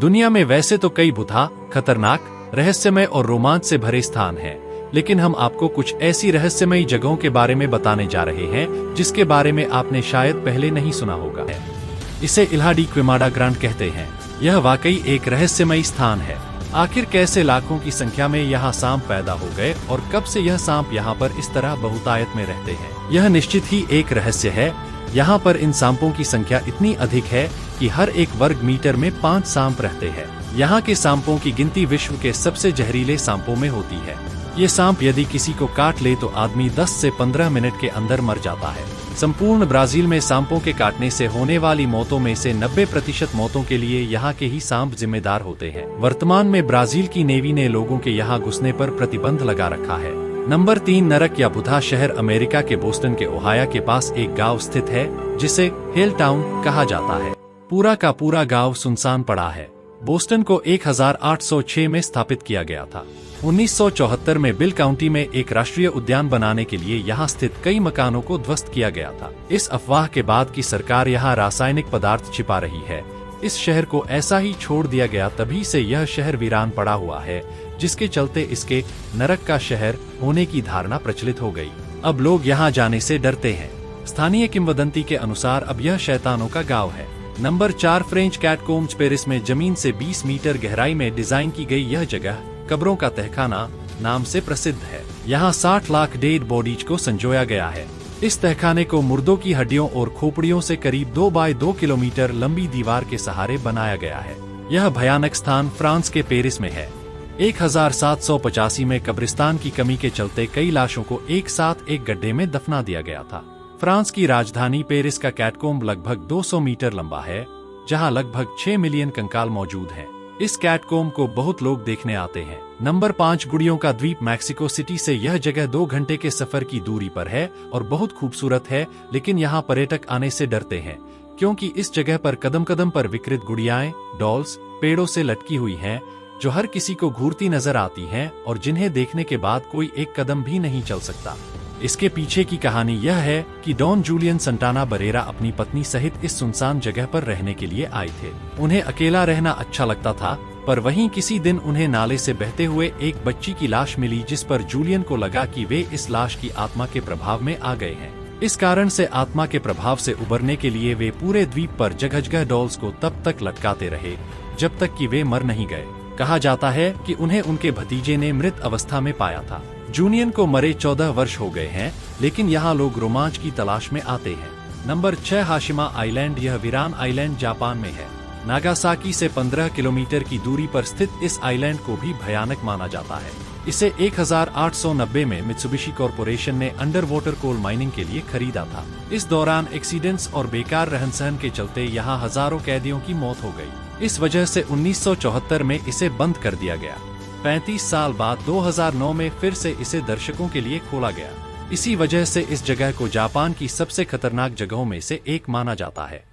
दुनिया में वैसे तो कई भुता, खतरनाक, रहस्यमय और रोमांच से भरे स्थान हैं, लेकिन हम आपको कुछ ऐसी रहस्यमयी जगहों के बारे में बताने जा रहे हैं जिसके बारे में आपने शायद पहले नहीं सुना होगा। इसे इल्हा डी क्विमाडा ग्रांड कहते हैं। यह वाकई एक रहस्यमयी स्थान है। आखिर कैसे लाखों की संख्या में यहाँ सांप पैदा हो गए और कब से यह सांप यहाँ पर इस तरह बहुतायत में रहते हैं, यह निश्चित ही एक रहस्य है। यहाँ पर इन सांपों की संख्या इतनी अधिक है कि हर 1 वर्ग मीटर में 5 सांप रहते हैं। यहाँ के सांपों की गिनती विश्व के सबसे जहरीले सांपों में होती है। ये सांप यदि किसी को काट ले तो आदमी 10 से 15 मिनट के अंदर मर जाता है। संपूर्ण ब्राजील में सांपों के काटने से होने वाली मौतों में से 90% मौतों के लिए यहाँ के ही सांप जिम्मेदार होते हैं। वर्तमान में ब्राजील की नेवी ने लोगों के यहाँ घुसने पर प्रतिबंध लगा रखा है। नंबर 3, नरक या बुधा शहर अमेरिका के बोस्टन के ओहायो के पास एक गांव स्थित है जिसे हेल टाउन कहा जाता है। पूरा का पूरा गांव सुनसान पड़ा है। बोस्टन को 1806 में स्थापित किया गया था। 1974 में बिल काउंटी में एक राष्ट्रीय उद्यान बनाने के लिए यहाँ स्थित कई मकानों को ध्वस्त किया गया था। इस अफवाह के बाद कि सरकार यहाँ रासायनिक पदार्थ छिपा रही है, इस शहर को ऐसा ही छोड़ दिया गया। तभी से यह शहर वीरान पड़ा हुआ है, जिसके चलते इसके नरक का शहर होने की धारणा प्रचलित हो गई। अब लोग यहाँ जाने से डरते हैं। स्थानीय किंवदंती के अनुसार अब यह शैतानों का गांव है। नंबर 4, फ्रेंच कैटकोम्स पेरिस में जमीन से 20 मीटर गहराई में डिजाइन की गई यह जगह कब्रों का तहखाना नाम से प्रसिद्ध है। यहाँ 60 लाख डेड बॉडीज को संजोया गया है। इस तहखाने को मुर्दों की हड्डियों और खोपड़ियों से करीब 2 बाय 2 किलोमीटर लंबी दीवार के सहारे बनाया गया है। यह भयानक स्थान फ्रांस के पेरिस में है। 1785 में कब्रिस्तान की कमी के चलते कई लाशों को एक साथ एक गड्ढे में दफना दिया गया था। फ्रांस की राजधानी पेरिस का कैटकोम्ब लगभग 200 मीटर लंबा है, जहां लगभग 6 मिलियन कंकाल मौजूद हैं। इस कैटकोम्ब को बहुत लोग देखने आते हैं। नंबर 5, गुड़ियों का द्वीप मैक्सिको सिटी से यह जगह 2 घंटे के सफर की दूरी पर है और बहुत खूबसूरत है, लेकिन यहाँ पर्यटक आने से डरते हैं क्योंकि इस जगह पर कदम कदम पर विकृत गुड़ियाएं, डॉल्स पेड़ों से लटकी हुई हैं, जो हर किसी को घूरती नजर आती हैं और जिन्हें देखने के बाद कोई एक कदम भी नहीं चल सकता। इसके पीछे की कहानी यह है कि डॉन जूलियन संटाना बरेरा अपनी पत्नी सहित इस सुनसान जगह पर रहने के लिए आए थे। उन्हें अकेला रहना अच्छा लगता था, पर वहीं किसी दिन उन्हें नाले से बहते हुए एक बच्ची की लाश मिली, जिस पर जूलियन को लगा कि वे इस लाश की आत्मा के प्रभाव में आ गए हैं। इस कारण से आत्मा के प्रभाव से उबरने के लिए वे पूरे द्वीप पर जगह जगह डॉल्स को तब तक लटकाते रहे जब तक कि वे मर नहीं गए। कहा जाता है कि उन्हें उनके भतीजे ने मृत अवस्था में पाया था। जूलियन को मरे 14 वर्ष हो गए हैं, लेकिन यहाँ लोग रोमांच की तलाश में आते हैं। Number 6, Hashima island. यह वीरान आइलैंड जापान में है। नागासाकी से 15 किलोमीटर की दूरी पर स्थित इस आइलैंड को भी भयानक माना जाता है। इसे 1890 में मित्सुबिशी कॉरपोरेशन ने अंडर वाटर कोल माइनिंग के लिए खरीदा था। इस दौरान एक्सीडेंट्स और बेकार रहन सहन के चलते यहाँ हजारों कैदियों की मौत हो गई। इस वजह से 1974 में इसे बंद कर दिया गया। 35 साल बाद 2009 में फिर से इसे दर्शकों के लिए खोला गया। इसी वजह से इस जगह को जापान की सबसे खतरनाक जगहों में से एक माना जाता है।